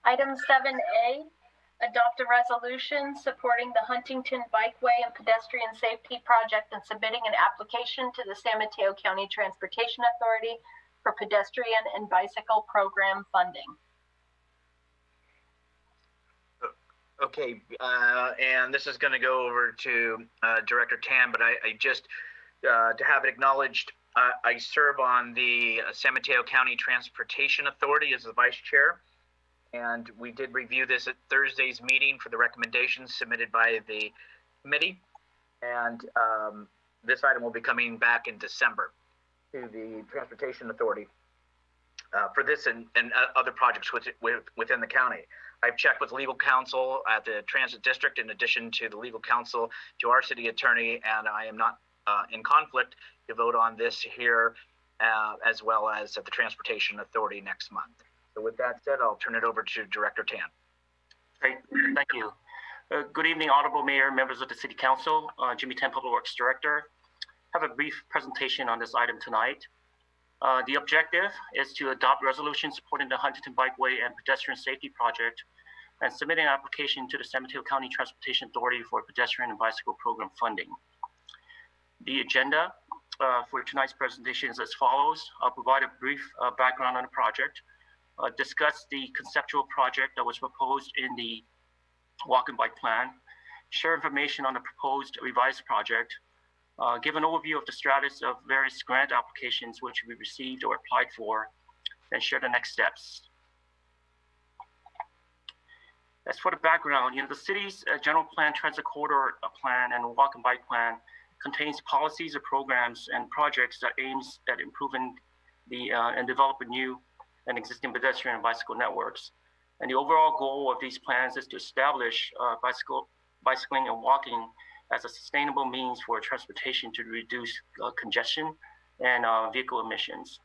Item 7A, adopt a resolution supporting the Huntington Bikeway and Pedestrian Safety Project and submitting an application to the San Mateo County Transportation Authority for pedestrian and bicycle program funding. Okay, and this is going to go over to Director Tan, but I just, to have it acknowledged, I serve on the San Mateo County Transportation Authority as the Vice Chair, and we did review this at Thursday's meeting for the recommendations submitted by the committee, and this item will be coming back in December to the Transportation Authority for this and other projects within the county. I've checked with legal counsel at the Transit District in addition to the legal counsel to our city attorney, and I am not in conflict to vote on this here as well as at the Transportation Authority next month. So with that said, I'll turn it over to Director Tan. Great, thank you. Good evening, Honorable Mayor, members of the City Council, Jimmy Tan, Public Works Director. I have a brief presentation on this item tonight. The objective is to adopt resolution supporting the Huntington Bikeway and Pedestrian Safety Project and submitting an application to the San Mateo County Transportation Authority for pedestrian and bicycle program funding. The agenda for tonight's presentation is as follows. I'll provide a brief background on the project, discuss the conceptual project that was proposed in the walk and bike plan, share information on the proposed revised project, give an overview of the status of various grant applications which we received or applied for, and share the next steps. As for the background, the city's general plan, transit corridor plan, and walk and bike plan contains policies or programs and projects that aims at improving the and developing new and existing pedestrian and bicycle networks. And the overall goal of these plans is to establish bicycling and walking as a sustainable means for transportation to reduce congestion and vehicle emissions.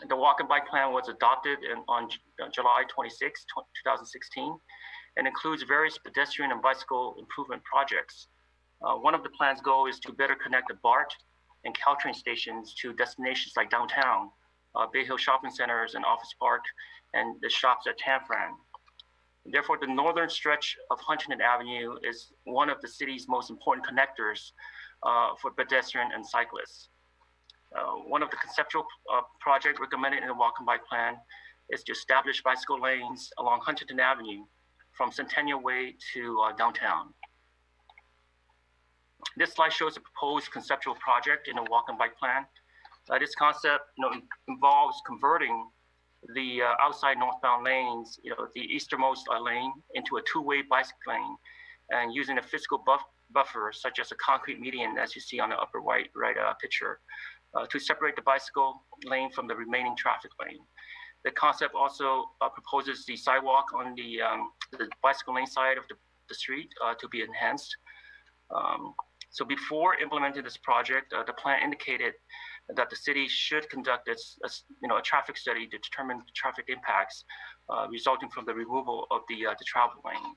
The walk and bike plan was adopted on July 26, 2016, and includes various pedestrian and bicycle improvement projects. One of the plan's goal is to better connect the BART and Caltrain stations to destinations like downtown, Bay Hill shopping centers and Office Park, and the shops at Tanfran. Therefore, the northern stretch of Huntington Avenue is one of the city's most important connectors for pedestrian and cyclists. One of the conceptual projects recommended in the walk and bike plan is to establish bicycle lanes along Huntington Avenue from Centennial Way to downtown. This slide shows a proposed conceptual project in the walk and bike plan. This concept involves converting the outside northbound lanes, the easternmost lane, into a two-way bicycle lane, and using a physical buffer such as a concrete median, as you see on the upper right picture, to separate the bicycle lane from the remaining traffic lane. The concept also proposes the sidewalk on the bicycle lane side of the street to be enhanced. So before implementing this project, the plan indicated that the city should conduct a traffic study to determine the traffic impacts resulting from the removal of the travel lane.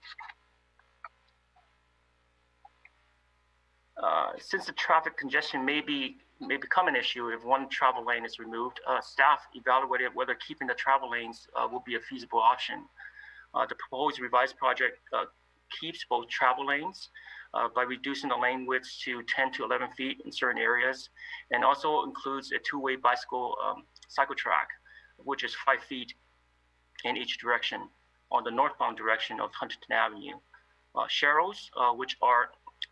Since the traffic congestion may become an issue if one travel lane is removed, staff evaluated whether keeping the travel lanes will be a feasible option. The proposed revised project keeps both travel lanes by reducing the lane widths to 10 to 11 feet in certain areas, and also includes a two-way bicycle cycle track, which is 5 feet in each direction on the northbound direction of Huntington Avenue. Sharrows, which are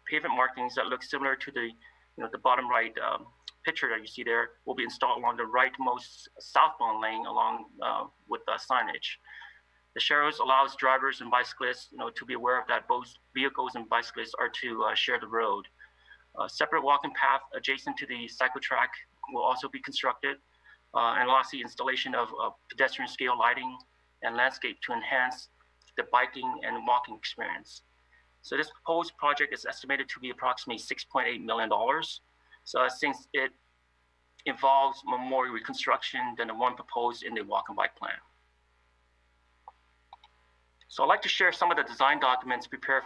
pavement markings that look similar to the bottom right picture that you see there, will be installed along the rightmost southbound lane along with signage. The Sharrows allows drivers and bicyclists, to be aware of that both vehicles and bicyclists are to share the road. A separate walking path adjacent to the cycle track will also be constructed, and lastly, installation of pedestrian scale lighting and landscape to enhance the biking and walking experience. So this proposed project is estimated to be approximately $6.8 million. So since it involves more reconstruction than the one proposed in the walk and bike plan. So I'd like to share some of the design documents prepared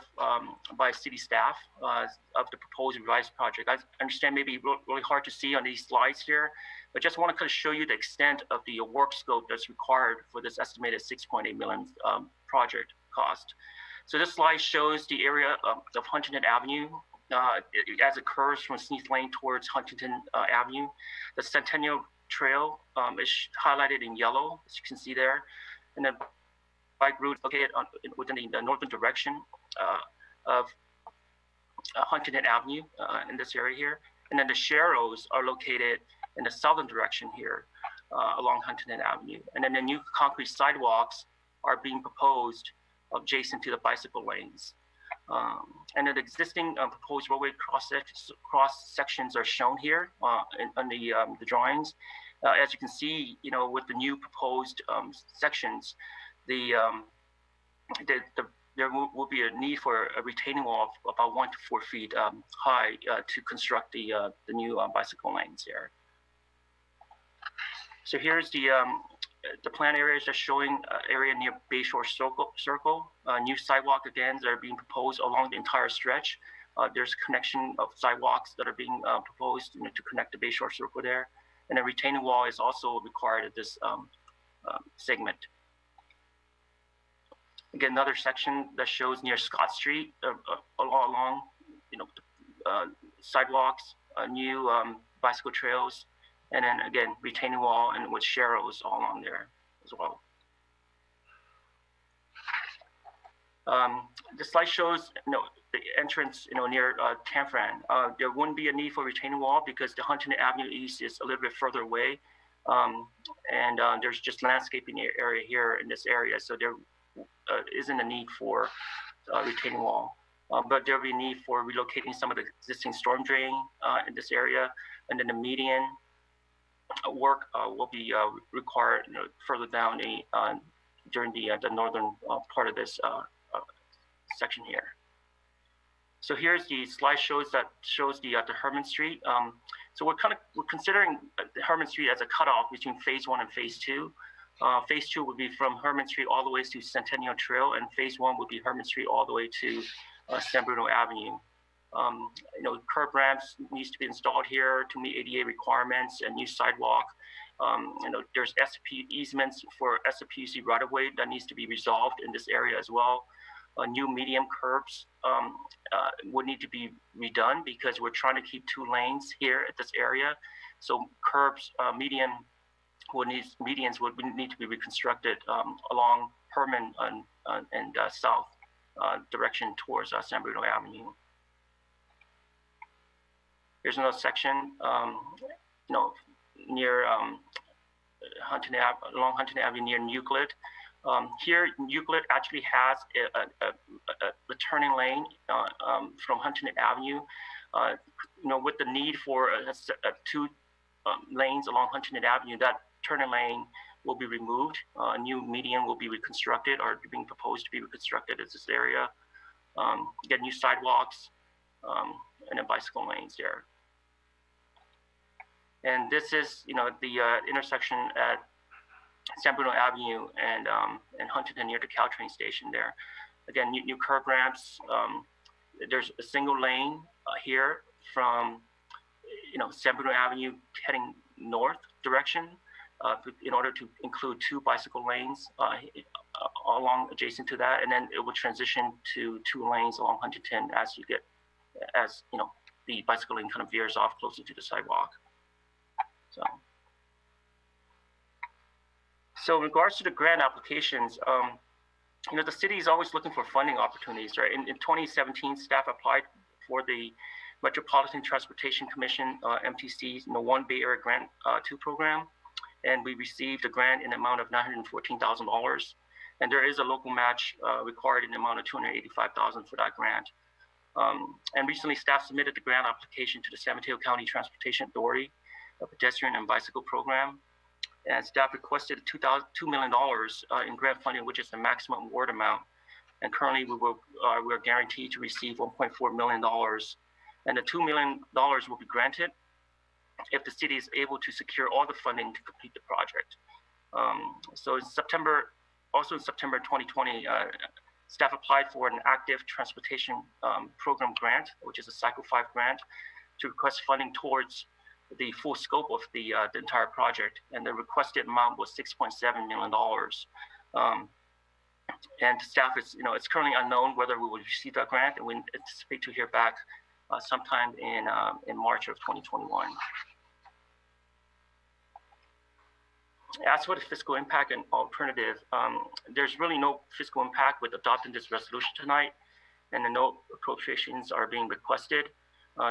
by city staff of the proposed revised project. I understand maybe really hard to see on these slides here, but just want to kind of show you the extent of the work scope that's required for this estimated 6.8 million project cost. So this slide shows the area of Huntington Avenue as it curves from Sneath Lane towards Huntington Avenue. The Centennial Trail is highlighted in yellow, as you can see there. And then bike route located within the northern direction of Huntington Avenue in this area here. And then the sharrows are located in the southern direction here along Huntington Avenue. And then the new concrete sidewalks are being proposed adjacent to the bicycle lanes. And then the existing proposed roadway cross sections are shown here on the drawings. As you can see, with the new proposed sections, there will be a need for a retaining wall of about 1 to 4 feet high to construct the new bicycle lanes here. So here's the plan areas are showing area near Bayshore Circle. New sidewalk again that are being proposed along the entire stretch. There's connection of sidewalks that are being proposed to connect the Bayshore Circle there. And a retaining wall is also required at this segment. Again, another section that shows near Scott Street along sidewalks, new bicycle trails, and then again retaining wall and with sharrows all along there as well. The slide shows the entrance near Tanfran. There wouldn't be a need for retaining wall because the Huntington Avenue East is a little bit further away, and there's just landscaping area here in this area, so there isn't a need for retaining wall. But there'll be a need for relocating some of the existing storm drain in this area, and then the median work will be required further down during the northern part of this section here. So here's the slide shows the Herman Street. So we're considering Herman Street as a cutoff between phase 1 and phase 2. Phase 2 would be from Herman Street all the way to Centennial Trail, and phase 1 would be Herman Street all the way to San Bruno Avenue. Curb ramps needs to be installed here to meet ADA requirements and new sidewalk. There's SPU easements for SPUC right-of-way that needs to be resolved in this area as well. New medium curbs would need to be redone because we're trying to keep 2 lanes here at this area. So curbs, medians would need to be reconstructed along Herman and south direction towards San Bruno Avenue. Here's another section, near along Huntington Avenue near Euclid. Here, Euclid actually has a turning lane from Huntington Avenue. With the need for 2 lanes along Huntington Avenue, that turning lane will be removed. A new median will be reconstructed or being proposed to be reconstructed in this area. Get new sidewalks and then bicycle lanes there. And this is, the intersection at San Bruno Avenue and Huntington near the Caltrain station there. Again, new curb ramps. There's a single lane here from, San Bruno Avenue heading north direction in order to include 2 bicycle lanes along adjacent to that, and then it will transition to 2 lanes along Huntington as the bicycle lane kind of veers off closer to the sidewalk. So in regards to the grant applications, the city is always looking for funding opportunities, right? In 2017, staff applied for the Metropolitan Transportation Commission, MTC's One Bay Area Grant 2 program, and we received a grant in the amount of $914,000. And there is a local match required in the amount of $285,000 for that grant. And recently, staff submitted the grant application to the San Mateo County Transportation Authority, a pedestrian and bicycle program. And staff requested $2 million in grant funding, which is the maximum award amount. And currently, we're guaranteed to receive $1.4 million. And the $2 million will be granted if the city is able to secure all the funding to complete the project. So in September Also in September 2020, staff applied for an active transportation program grant, which is a Cycle 5 grant, to request funding towards the full scope of the entire project, and the requested amount was $6.7 million. And staff is, it's currently unknown whether we will receive that grant, and we anticipate to hear back sometime in March of 2021. As for the fiscal impact and alternative, there's really no fiscal impact with adopting this resolution tonight, and no appropriations are being requested.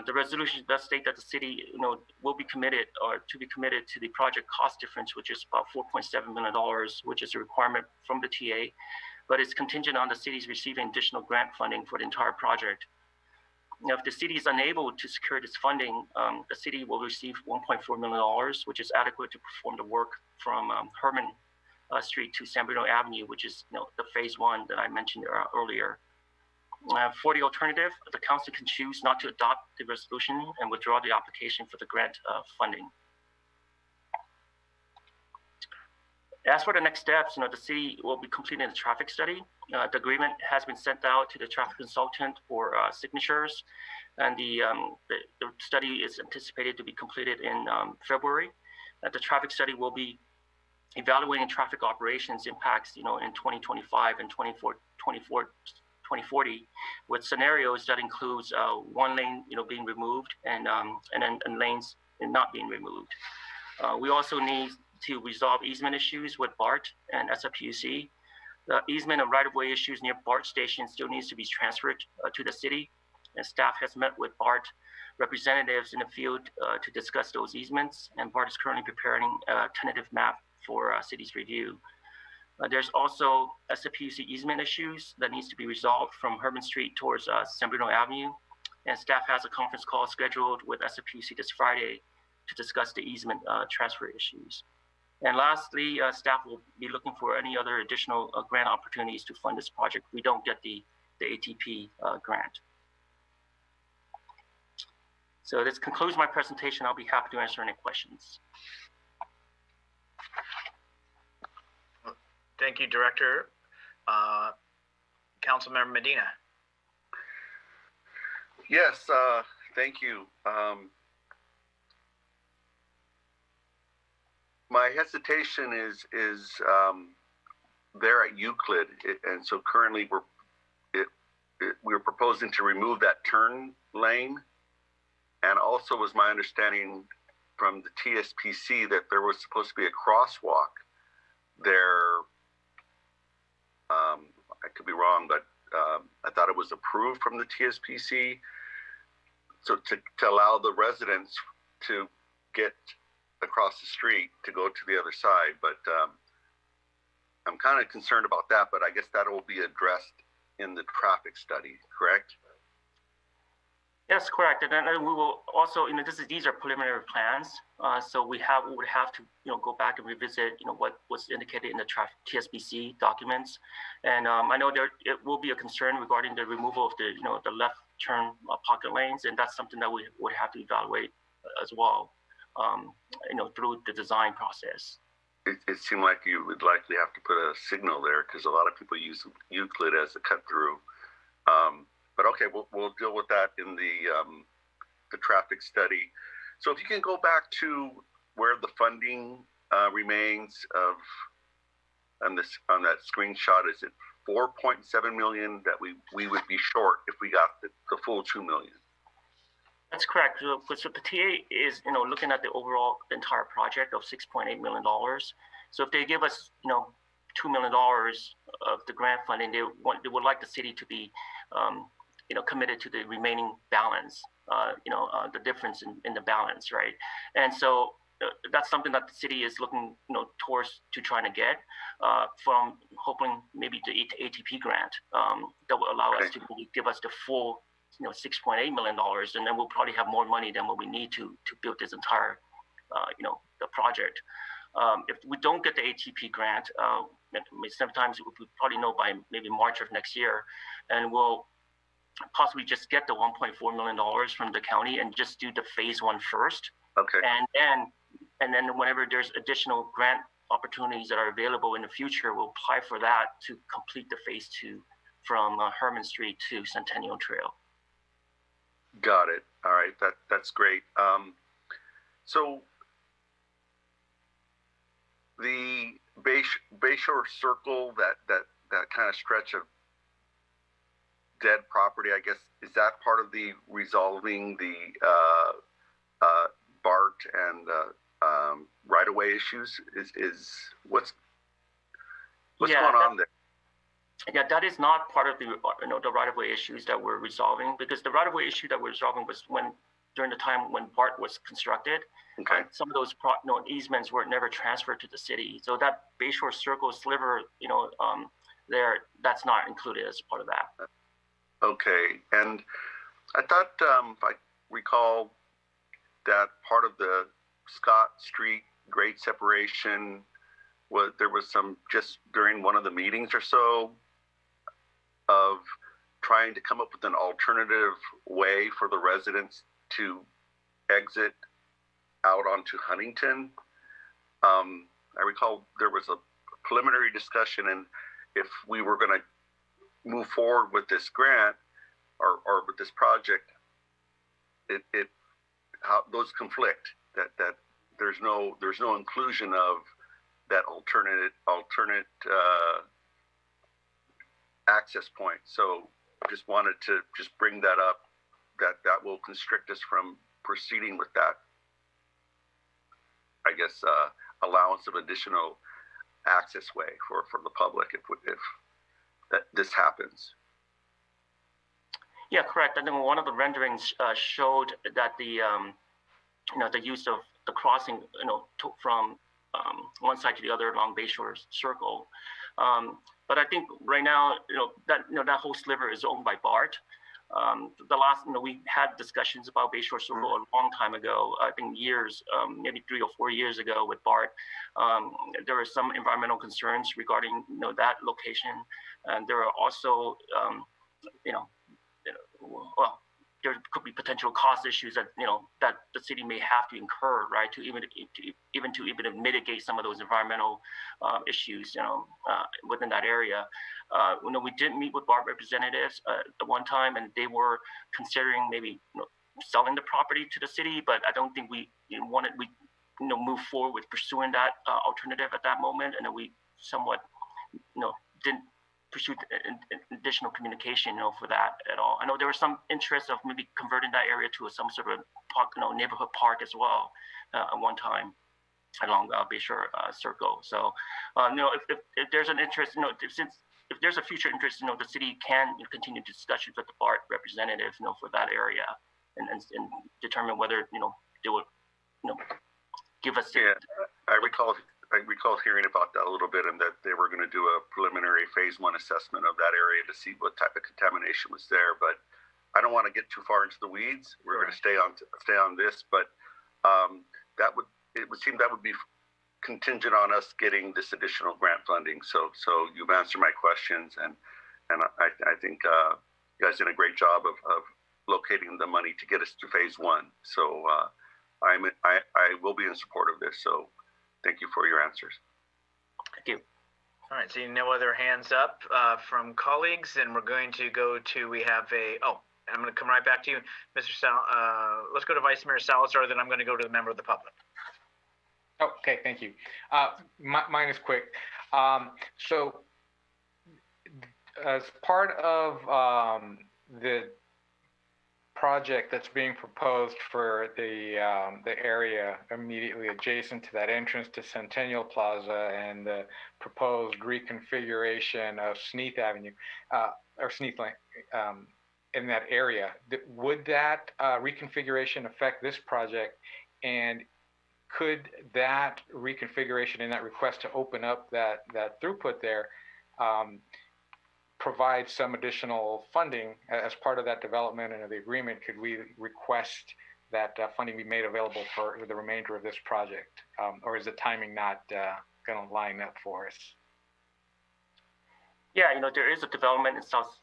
The resolution does state that the city, will be committed to the project cost difference, which is about $4.7 million, which is a requirement from the TA, but it's contingent on the city's receiving additional grant funding for the entire project. Now, if the city is unable to secure this funding, the city will receive $1.4 million, which is adequate to perform the work from Herman Street to San Bruno Avenue, which is the phase 1 that I mentioned earlier. For the alternative, the council can choose not to adopt the resolution and withdraw the application for the grant funding. As for the next steps, the city will be completing the traffic study. The agreement has been sent out to the traffic consultant for signatures, and the study is anticipated to be completed in February. The traffic study will be evaluating traffic operations impacts, in 2025 and 2040, with scenarios that includes one lane, being removed, and lanes not being removed. We also need to resolve easement issues with BART and SFPUC. The easement and right-of-way issues near BART station still needs to be transferred to the city, and staff has met with BART representatives in the field to discuss those easements, and BART is currently preparing a tentative map for city's review. There's also SFPUC easement issues that needs to be resolved from Herman Street towards San Bruno Avenue, and staff has a conference call scheduled with SFPUC this Friday to discuss the easement transfer issues. And lastly, staff will be looking for any other additional grant opportunities to fund this project if we don't get the ATP grant. So this concludes my presentation. I'll be happy to answer any questions. Thank you, Director. Councilmember Medina. Yes, thank you. My hesitation is there at Euclid, and so currently we're proposing to remove that turn lane, and also was my understanding from the TSPC that there was supposed to be a crosswalk there. I could be wrong, but I thought it was approved from the TSPC, so to allow the residents to get across the street to go to the other side. But I'm kind of concerned about that, but I guess that will be addressed in the traffic study, correct? Yes, correct. And then we will also, these are preliminary plans, so we would have to, go back and revisit, what was indicated in the TSBC documents. And I know it will be a concern regarding the removal of the left turn pocket lanes, and that's something that we would have to evaluate as well, through the design process. It seemed like you would likely have to put a signal there because a lot of people use Euclid as a cut through. But okay, we'll deal with that in the traffic study. So if you can go back to where the funding remains on that screenshot, is it 4.7 million that we would be short if we got the full 2 million? That's correct. So the TA is, looking at the overall entire project of $6.8 million. So if they give us, $2 million of the grant funding, they would like the city to be, committed to the remaining balance, the difference in the balance, right? And so that's something that the city is looking, towards to trying to get from hoping maybe the ATP grant that will allow us to give us the full, $6.8 million, and then we'll probably have more money than what we need to build this entire, the project. If we don't get the ATP grant, sometimes we'll probably know by maybe March of next year, and we'll possibly just get the $1.4 million from the county and just do the phase 1 first. Okay. And then whenever there's additional grant opportunities that are available in the future, we'll apply for that to complete the phase 2 from Herman Street to Centennial Trail. Got it. All right, that's great. So the Bayshore Circle, that kind of stretch of dead property, I guess, is that part of the resolving the BART and right-of-way issues? Is what's going on there? Yeah, that is not part of the the right-of-way issues that we're resolving, because the right-of-way issue that we're resolving was during the time when BART was constructed. Okay. Some of those easements were never transferred to the city, so that Bayshore Circle sliver, there, that's not included as part of that. Okay, and I thought, if I recall, that part of the Scott Street grade separation there was some, just during one of the meetings or so, of trying to come up with an alternative way for the residents to exit out onto Huntington. I recall there was a preliminary discussion, and if we were going to move forward with this grant or with this project, how those conflict, that there's no inclusion of that alternate access point. So just wanted to just bring that up, that will constrict us from proceeding with that, I guess, allowance of additional access way for the public if that this happens. Yeah, correct. I think one of the renderings showed that the the use of the crossing, from one side to the other along Bayshore Circle. But I think right now, that whole sliver is owned by BART. The last, we had discussions about Bayshore Circle a long time ago. I think years, maybe 3 or 4 years ago with BART. There were some environmental concerns regarding, that location, and there are also, well, there could be potential cost issues that that the city may have to incur, right, to even mitigate some of those environmental issues, within that area. We did meet with BART representatives at one time, and they were considering maybe selling the property to the city, but I don't think we move forward with pursuing that alternative at that moment, and then we somewhat didn't pursue additional communication for that at all. I know there was some interest of maybe converting that area to some sort of park, neighborhood park as well at one time along Bayshore Circle. So if there's an interest, if there's a future interest, the city can continue discussions with the BART representatives, for that area, and determine whether they would give us. Yeah, I recall hearing about that a little bit, and that they were going to do a preliminary phase 1 assessment of that area to see what type of contamination was there. But I don't want to get too far into the weeds. We're going to stay on this, but it would seem that would be contingent on us getting this additional grant funding. So you've answered my questions, and I think you guys did a great job of locating the money to get us to phase 1. So I will be in support of this. So thank you for your answers. Thank you. All right, seeing no other hands up from colleagues, and we're going to go to, I'm going to come right back to you, Mr. Let's go to Vice Mayor Salazar, then I'm going to go to the member of the public. Okay, thank you. Mine is quick. So as part of the project that's being proposed for the area immediately adjacent to that entrance to Centennial Plaza and the proposed reconfiguration of Sneath Avenue or Sneath Lane in that area, would that reconfiguration affect this project? And could that reconfiguration in that request to open up that throughput there provide some additional funding as part of that development and of the agreement? Could we request that funding be made available for the remainder of this project? Or is the timing not going to line up for us? Yeah, there is a development in South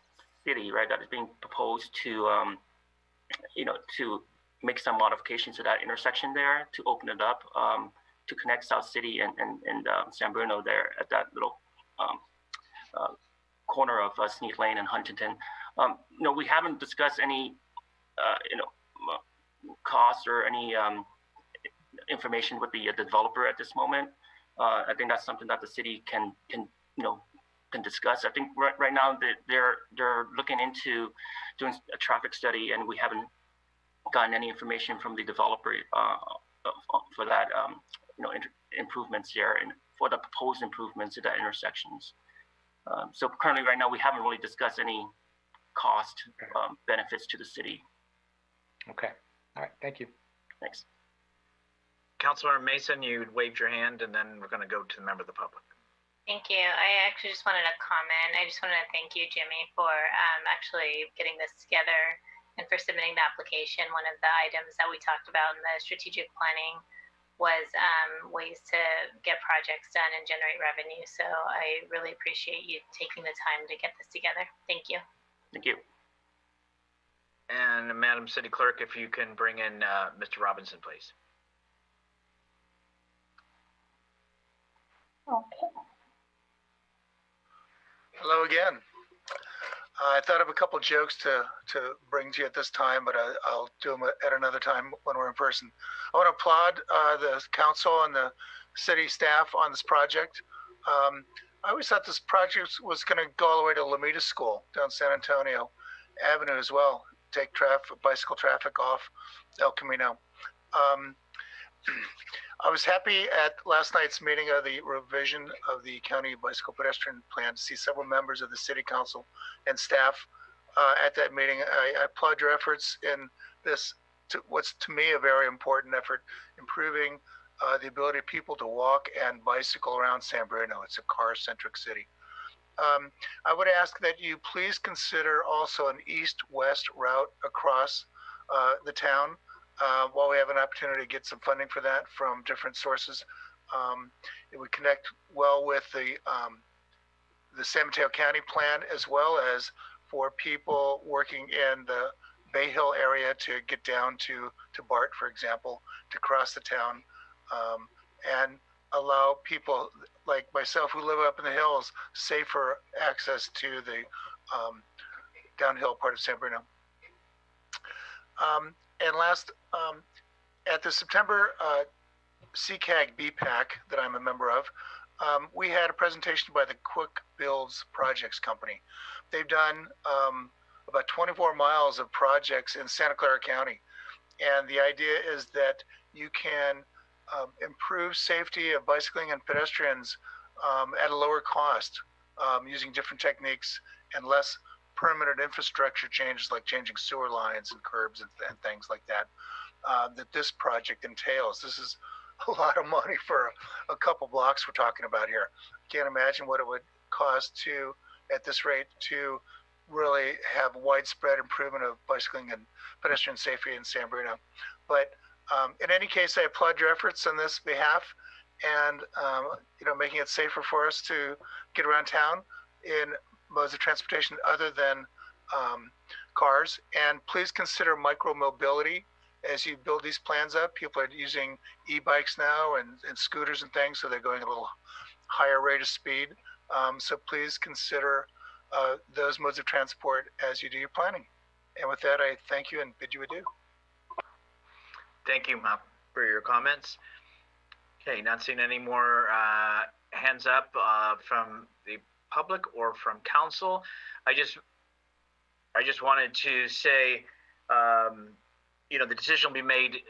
City, right, that is being proposed to, to make some modifications to that intersection there to open it up. to connect South City and San Bruno there at that little corner of Sneak Lane and Huntington. We haven't discussed any costs or any information with the developer at this moment. I think that's something that the city can discuss. I think right now that they're looking into doing a traffic study, and we haven't gotten any information from the developer for that improvements there and for the proposed improvements to the intersections. So currently, right now, we haven't really discussed any cost benefits to the city. Okay. All right. Thank you. Thanks. Councilor Mason, you waved your hand, and then we're going to go to the member of the public. Thank you. I actually just wanted to comment. I just wanted to thank you, Jimmy, for actually getting this together and for submitting the application. One of the items that we talked about in the strategic planning was ways to get projects done and generate revenue. So I really appreciate you taking the time to get this together. Thank you. Thank you. And Madam City Clerk, if you can bring in Mr. Robinson, please. Okay. Hello again. I thought of a couple of jokes to bring to you at this time, but I'll do them at another time when we're in person. I want to applaud the council and the city staff on this project. I always thought this project was going to go all the way to Lomita School down San Antonio Avenue as well, take bicycle traffic off El Camino. I was happy at last night's meeting of the revision of the county bicycle pedestrian plan to see several members of the city council and staff at that meeting. I applaud your efforts in this, what's to me a very important effort, improving the ability of people to walk and bicycle around San Bruno. It's a car-centric city. I would ask that you please consider also an east-west route across the town. While we have an opportunity to get some funding for that from different sources, it would connect well with the San Mateo County plan, as well as for people working in the Bay Hill area to get down to BART, for example, to cross the town and allow people like myself who live up in the hills safer access to the downhill part of San Bruno. And last, at the September CCAG BPAC that I'm a member of, we had a presentation by the Quick Builds Projects Company. They've done about 24 miles of projects in Santa Clara County. And the idea is that you can improve safety of bicycling and pedestrians at a lower cost using different techniques and less permanent infrastructure changes like changing sewer lines and curbs and things like that, that this project entails. This is a lot of money for a couple blocks we're talking about here. Can't imagine what it would cost to, at this rate, to really have widespread improvement of bicycling and pedestrian safety in San Bruno. But in any case, I applaud your efforts on this behalf and making it safer for us to get around town in modes of transportation other than cars. And please consider micro-mobility as you build these plans up. People are using e-bikes now and scooters and things, so they're going a little higher rate of speed. So please consider those modes of transport as you do your planning. And with that, I thank you and bid you adieu. Thank you, Mop, for your comments. Okay, not seeing any more hands up from the public or from council. I just wanted to say, the decision will be made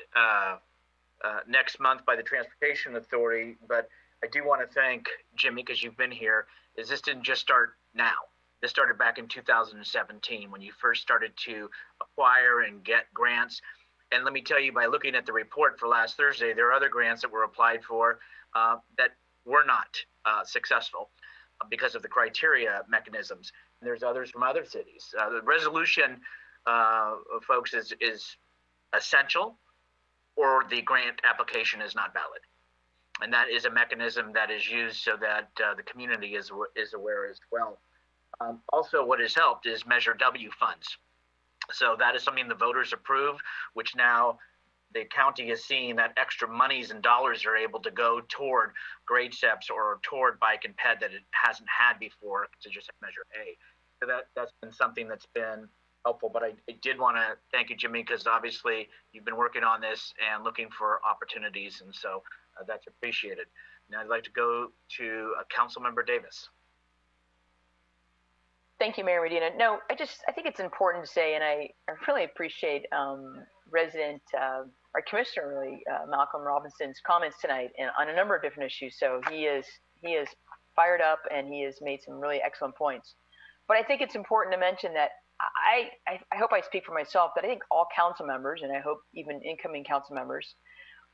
next month by the Transportation Authority, but I do want to thank Jimmy, because you've been here, is this didn't just start now. This started back in 2017 when you first started to acquire and get grants. And let me tell you, by looking at the report for last Thursday, there are other grants that were applied for that were not successful because of the criteria mechanisms. And there's others from other cities. The resolution, folks, is essential, or the grant application is not valid. And that is a mechanism that is used so that the community is aware as well. Also, what has helped is Measure W funds. So that is something the voters approved, which now the county is seeing that extra monies and dollars are able to go toward grade steps or toward bike and ped that it hasn't had before to just measure A. So that's been something that's been helpful. But I did want to thank you, Jimmy, because obviously you've been working on this and looking for opportunities, and so that's appreciated. Now I'd like to go to Councilmember Davis. Thank you, Mayor Medina. No, I think it's important to say, and I really appreciate our commissioner, really, Malcolm Robinson's comments tonight on a number of different issues. So he is fired up, and he has made some really excellent points. But I think it's important to mention that I hope I speak for myself, that I think all council members, and I hope even incoming council members,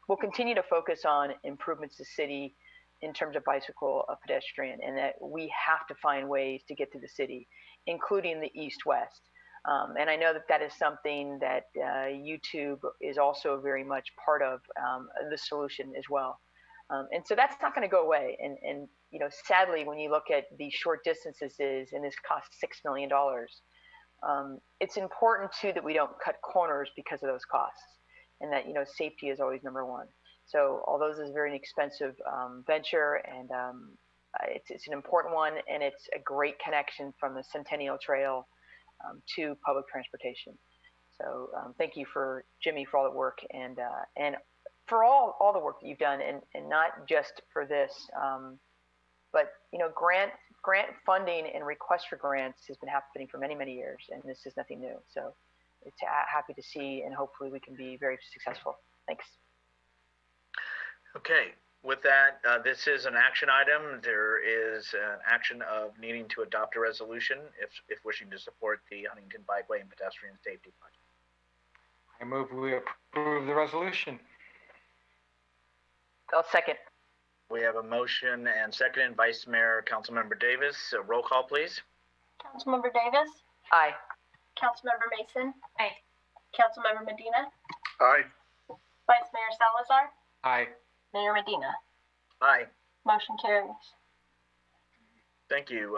will continue to focus on improvements to city in terms of bicycle pedestrian, and that we have to find ways to get to the city, including the east-west. And I know that is something that YouTube is also very much part of the solution as well. And so that's not going to go away. And sadly, when you look at the short distances, and this costs $6 million, it's important too that we don't cut corners because of those costs, and that safety is always number one. So although this is a very inexpensive venture, and it's an important one, and it's a great connection from the Centennial Trail to public transportation. So thank you Jimmy for all the work, and for all the work that you've done, and not just for this, but grant funding and requests for grants has been happening for many, many years, and this is nothing new. So it's happy to see, and hopefully we can be very successful. Thanks. Okay, with that, this is an action item. There is an action of needing to adopt a resolution if wishing to support the Huntington Bikeway and Pedestrian Safety Project. I move we approve the resolution. I'll second. We have a motion and second. Vice Mayor, Councilmember Davis, roll call, please. Councilmember Davis? Aye. Councilmember Mason? Aye. Councilmember Medina? Aye. Vice Mayor Salazar? Aye. Mayor Medina? Aye. Motion carries. Thank you.